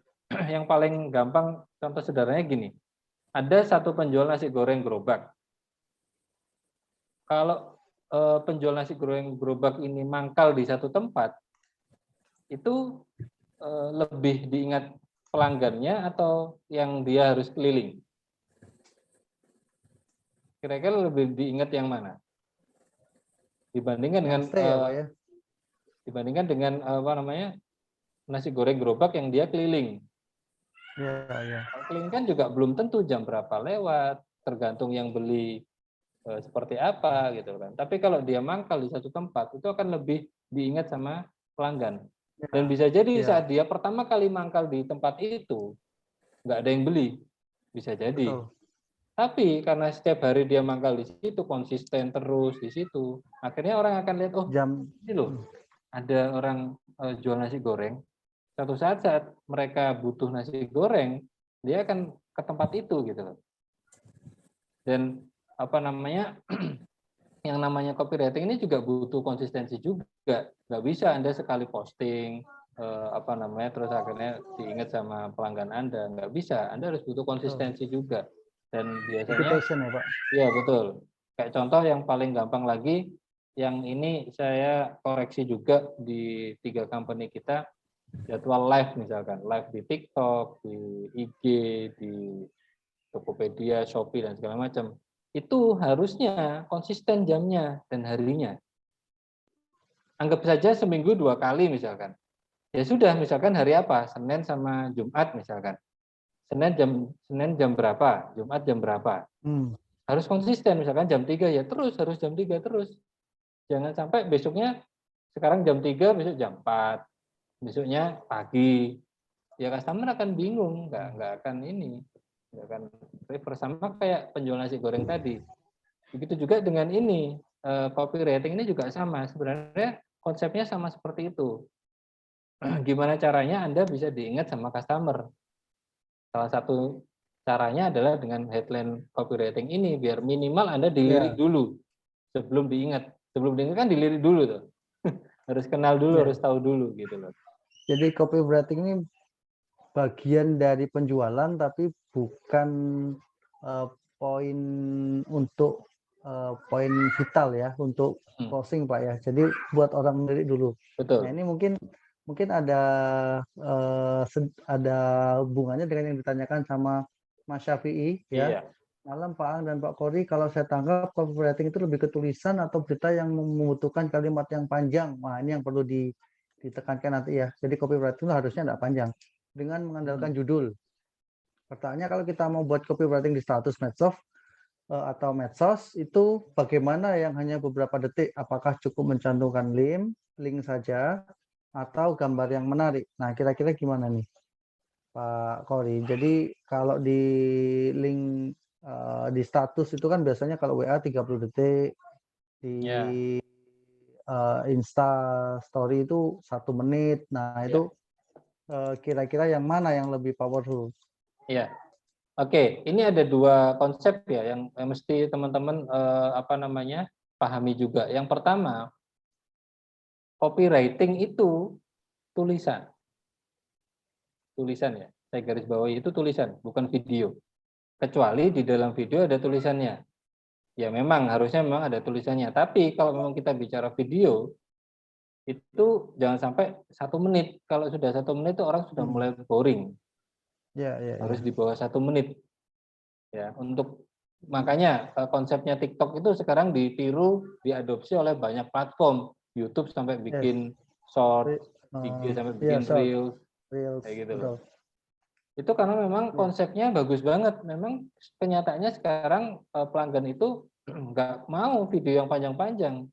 yang paling gampang contoh sederhananya gini. Ada satu penjual nasi goreng gerobak. Kalau penjual nasi goreng gerobak ini mangkal di satu tempat, itu lebih diingat pelanggannya atau yang dia harus keliling? Kira-kira lebih diingat yang mana? Dibandingkan dengan Yang stay ya Pak ya. dibandingkan dengan apa namanya nasi goreng gerobak yang dia keliling. Iya. Keliling kan juga belum tentu jam berapa lewat, tergantung yang beli seperti apa gitu kan. Tapi kalau dia mangkal di satu tempat itu akan lebih diingat sama pelanggan. Dan bisa jadi Iya. saat dia pertama kali mangkal di tempat itu nggak ada yang beli, bisa jadi. Betul. Tapi karena setiap hari dia mangkal di situ, konsisten terus di situ, akhirnya orang akan lihat, oh Jam ini loh, ada orang jual nasi goreng. Suatu saat mereka butuh nasi goreng, dia akan ke tempat itu gitu loh. Dan apa namanya, yang namanya copywriting ini juga butuh konsistensi juga. Nggak bisa Anda sekali posting, apa namanya, terus akhirnya diingat sama pelanggan Anda. Nggak bisa, Anda harus butuh konsistensi juga. Dan biasanya, reputation ya Pak. iya betul. Kayak contoh yang paling gampang lagi, yang ini saya koreksi juga di 3 company kita, jadwal live misalkan, live di TikTok, di IG, di Tokopedia, Shopee, dan segala macam. Itu harusnya konsisten jamnya dan harinya. Anggap saja seminggu 2 kali misalkan. Ya sudah, misalkan hari apa? Senin sama Jumat misalkan. Senin jam berapa? Jumat jam berapa? Harus konsisten, misalkan jam 3 ya terus, harus jam 3 terus. Jangan sampai besoknya sekarang jam 3, besok jam 4. Besoknya pagi. Ya customer akan bingung, nggak akan ini. Nggak akan prefer, sama kayak penjual nasi goreng tadi. Begitu juga dengan ini, copywriting ini juga sama. Sebenarnya konsepnya sama seperti itu. Gimana caranya Anda bisa diingat sama customer? Salah satu caranya adalah dengan headline copywriting ini, biar minimal Anda dilirik dulu sebelum diingat. Sebelum diingat kan dilirik dulu tuh. Harus kenal dulu, harus tahu dulu gitu loh. Jadi copywriting ini bagian dari penjualan tapi bukan poin untuk poin vital ya untuk closing Pak ya. Jadi buat orang lirik dulu. Betul. Nah ini mungkin ada hubungannya dengan yang ditanyakan sama Mas Syafi'i ya. Iya. Malam Pak Ang dan Pak Kori, kalau saya tangkap copywriting itu lebih ke tulisan atau berita yang membutuhkan kalimat yang panjang. Wah ini yang perlu ditekankan nanti ya. Jadi copywriting itu harusnya tidak panjang dengan mengandalkan judul. Pertanyaannya kalau kita mau buat copywriting di status medsos atau medsos itu bagaimana yang hanya beberapa detik? Apakah cukup mencantumkan link saja atau gambar yang menarik? Nah kira-kira gimana nih Pak Kori? Jadi kalau di link di status itu kan biasanya kalau WA 30 detik, di Insta Story itu 1 menit. Nah itu kira-kira yang mana yang lebih powerful? Iya. Oke, ini ada 2 konsep ya yang mesti teman-teman apa namanya pahami juga. Yang pertama, copywriting itu tulisan. Tulisan ya. Saya garis bawahi itu tulisan, bukan video. Kecuali di dalam video ada tulisannya. Ya memang harusnya memang ada tulisannya. Tapi kalau memang kita bicara video, itu jangan sampai 1 menit. Kalau sudah 1 menit itu orang sudah mulai boring. Harus di bawah 1 menit. Ya, makanya konsepnya TikTok itu sekarang ditiru, diadopsi oleh banyak platform. YouTube sampai bikin short, IG sampai bikin reels, kayak gitu loh. Itu karena memang konsepnya bagus banget. Memang kenyataannya sekarang pelanggan itu nggak mau video yang panjang-panjang.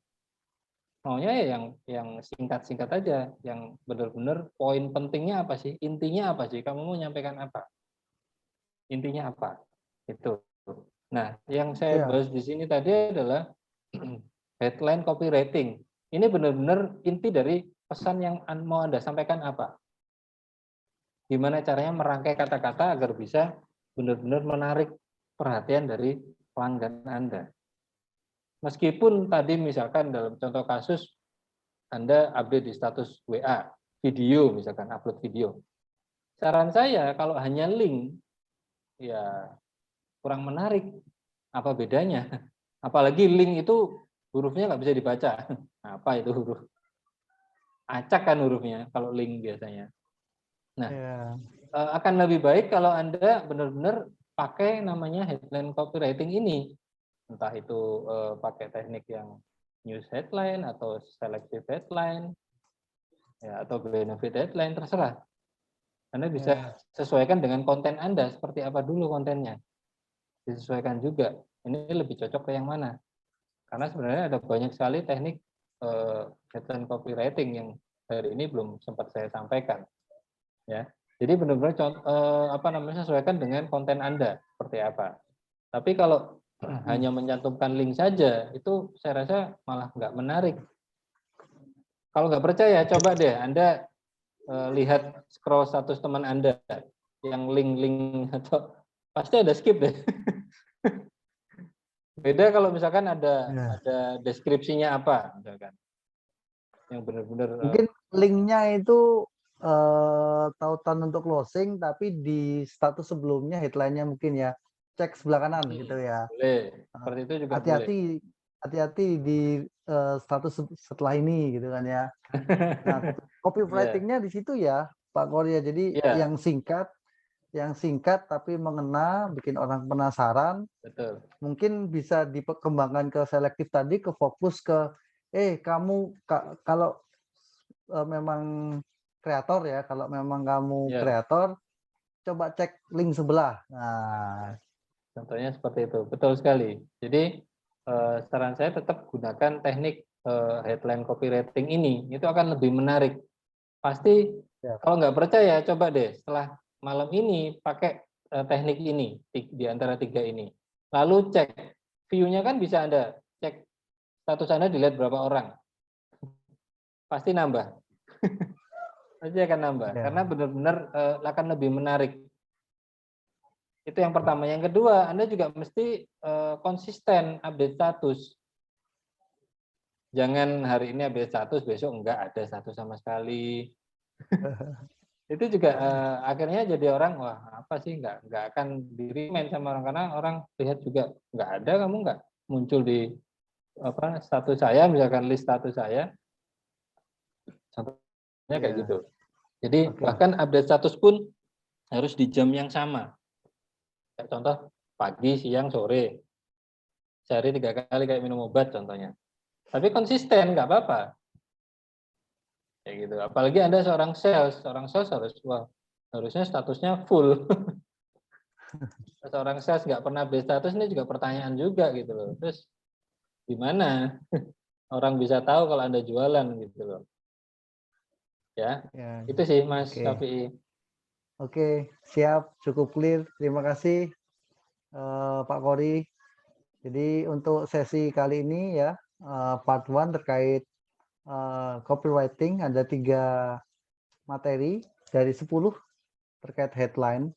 Maunya ya yang singkat-singkat aja, yang benar-benar poin pentingnya apa sih? Intinya apa sih? Kamu mau menyampaikan apa? Intinya apa? Itu. Nah, yang saya bahas di sini tadi adalah headline copywriting. Ini benar-benar inti dari pesan yang mau Anda sampaikan apa. Gimana caranya merangkai kata-kata agar bisa benar-benar menarik perhatian dari pelanggan Anda. Meskipun tadi misalkan dalam contoh kasus Anda update di status WA, video misalkan, upload video. Saran saya kalau hanya link, ya kurang menarik. Apa bedanya? Apalagi link itu hurufnya nggak bisa dibaca. Apa itu huruf? Acak kan hurufnya kalau link biasanya. Nah, akan lebih baik kalau Anda benar-benar pakai namanya headline copywriting ini. entah itu pakai teknik yang news headline atau selective headline, ya, atau benefit headline, terserah. Anda bisa sesuaikan dengan konten Anda, seperti apa dulu kontennya. Disesuaikan juga, ini lebih cocok ke yang mana. Karena sebenarnya ada banyak sekali teknik headline copywriting yang hari ini belum sempat saya sampaikan. Ya, jadi benar-benar sesuaikan dengan konten Anda seperti apa. Tapi kalau hanya mencantumkan link saja, itu saya rasa malah nggak menarik. Kalau nggak percaya, coba deh Anda lihat scroll status teman Anda yang link-link atau pasti ada skip deh. Beda kalau misalkan ada deskripsinya apa, misalkan yang benar-benar Mungkin linknya itu tautan untuk closing, tapi di status sebelumnya headline-nya mungkin ya cek sebelah kanan gitu ya. boleh, seperti itu juga boleh. Hati-hati di status setelah ini gitu kan ya. Nah, copywriting-nya di situ ya Pak Korea. Jadi yang singkat tapi mengena, bikin orang penasaran. Betul. Mungkin bisa dikembangkan ke selektif tadi, ke fokus ke kamu kalau memang kreator ya, kalau memang kamu kreator, coba cek link sebelah. Nah, contohnya seperti itu, betul sekali. Jadi saran saya tetap gunakan teknik headline copywriting ini, itu akan lebih menarik. Pasti kalau nggak percaya, coba deh setelah malam ini pakai teknik ini di antara 3 ini. Lalu cek view-nya kan bisa Anda cek status Anda dilihat berapa orang. Pasti nambah. Pasti akan nambah karena benar-benar akan lebih menarik. Itu yang pertama. Yang kedua, Anda juga mesti konsisten update status. Jangan hari ini update status, besok enggak ada status sama sekali. Itu juga akhirnya jadi orang, wah apa sih, enggak akan di-remind sama orang, karena orang lihat juga enggak ada, kamu enggak muncul di status saya, misalkan list status saya. Contohnya kayak gitu. Jadi bahkan update status pun harus di jam yang sama. Kayak contoh pagi, siang, sore. Sehari 3 kali kayak minum obat contohnya. Tapi konsisten, nggak apa-apa. Kayak gitu. Apalagi Anda seorang sales harusnya statusnya full. Seorang sales nggak pernah update status, ini juga pertanyaan juga gitu loh. Terus gimana orang bisa tahu kalau Anda jualan gitu loh. Ya, itu sih Mas Syafi'i. Oke, siap, cukup clear. Terima kasih Pak Kori. Jadi untuk sesi kali ini ya, part 1 terkait copywriting, ada 3 materi dari 10 terkait headline.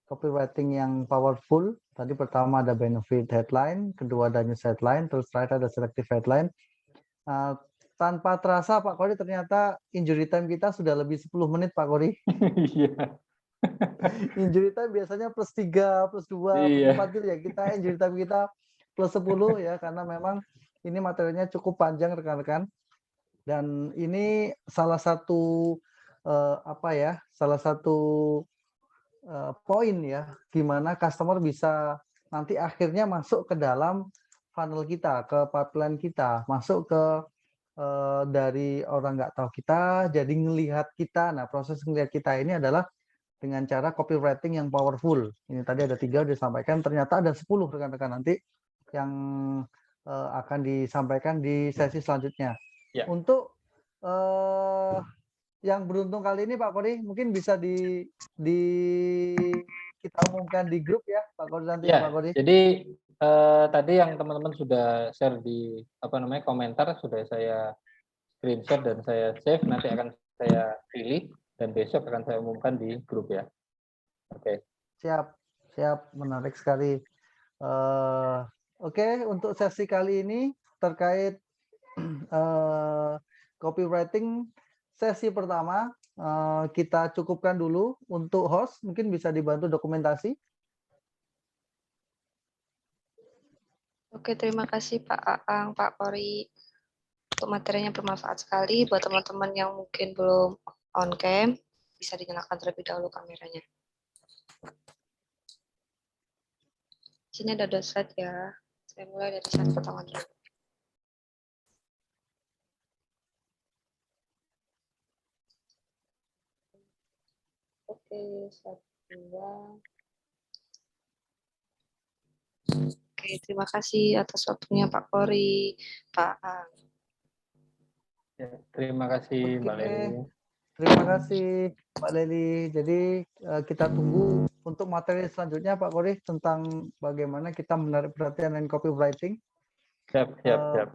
Copywriting yang powerful, tadi pertama ada benefit headline, kedua ada news headline, terus terakhir ada selective headline. Tanpa terasa Pak Kori, ternyata injury time kita sudah lebih 10 menit Pak Kori. Iya. Injury time biasanya +3, +2, +4 gitu ya. Kita injury time kita +10 ya, karena memang ini materinya cukup panjang rekan-rekan. Dan ini salah satu poin ya, gimana customer bisa nanti akhirnya masuk ke dalam funnel kita, ke pipeline kita, masuk ke dari orang nggak tahu kita jadi ngelihat kita. Nah, proses ngelihat kita ini adalah dengan cara copywriting yang powerful. Ini tadi ada 3 disampaikan, ternyata ada 10 rekan-rekan nanti yang akan disampaikan di sesi selanjutnya. Ya. Untuk yang beruntung kali ini Pak Kori, mungkin bisa kita umumkan di grup ya Pak Kori nanti ya Pak Kori. Jadi tadi yang teman-teman sudah share di komentar sudah saya screenshot dan saya save, nanti akan saya pilih dan besok akan saya umumkan di grup ya. Oke. Siap, menarik sekali. Oke, untuk sesi kali ini terkait copywriting sesi pertama kita cukupkan dulu. Untuk host mungkin bisa dibantu dokumentasi. Oke, terima kasih Pak Aang, Pak Kori. Untuk materinya bermanfaat sekali. Buat teman-teman yang mungkin belum on cam, bisa dinyalakan terlebih dahulu kameranya. Sini ada 2 slide ya. Saya mulai dari slide pertama dulu. Oke, slide 2. Oke, terima kasih atas waktunya Pak Kori, Pak Ang. Ya, terima kasih Mbak Oke. Leli. Terima kasih Pak Leli. Jadi kita tunggu untuk materi selanjutnya Pak Kori tentang bagaimana kita menarik perhatian dan copywriting. Siap.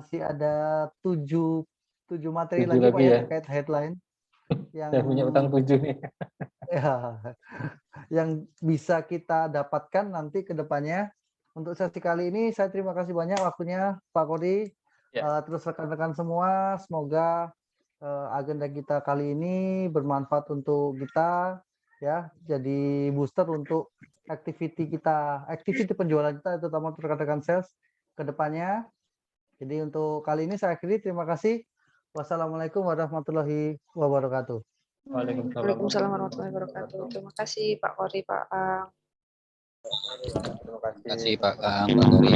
Masih ada 7 materi 7 lagi Pak lagi ya ya. terkait headline yang Saya punya utang 7 nih. ya, yang bisa kita dapatkan nanti ke depannya. Untuk sesi kali ini saya terima kasih banyak waktunya Pak Kori. Ya. Terus rekan-rekan semua, semoga agenda kita kali ini bermanfaat untuk kita ya, jadi booster untuk activity penjualan kita, terutama untuk rekan-rekan sales ke depannya. Jadi untuk kali ini saya akhiri, terima kasih. Wassalamualaikum warahmatullahi wabarakatuh. Waalaikumsalam warahmatullahi wabarakatuh. Terima kasih Pak Kori, Pak Ang. Terima kasih. Terima kasih Pak Ang, Pak Kori.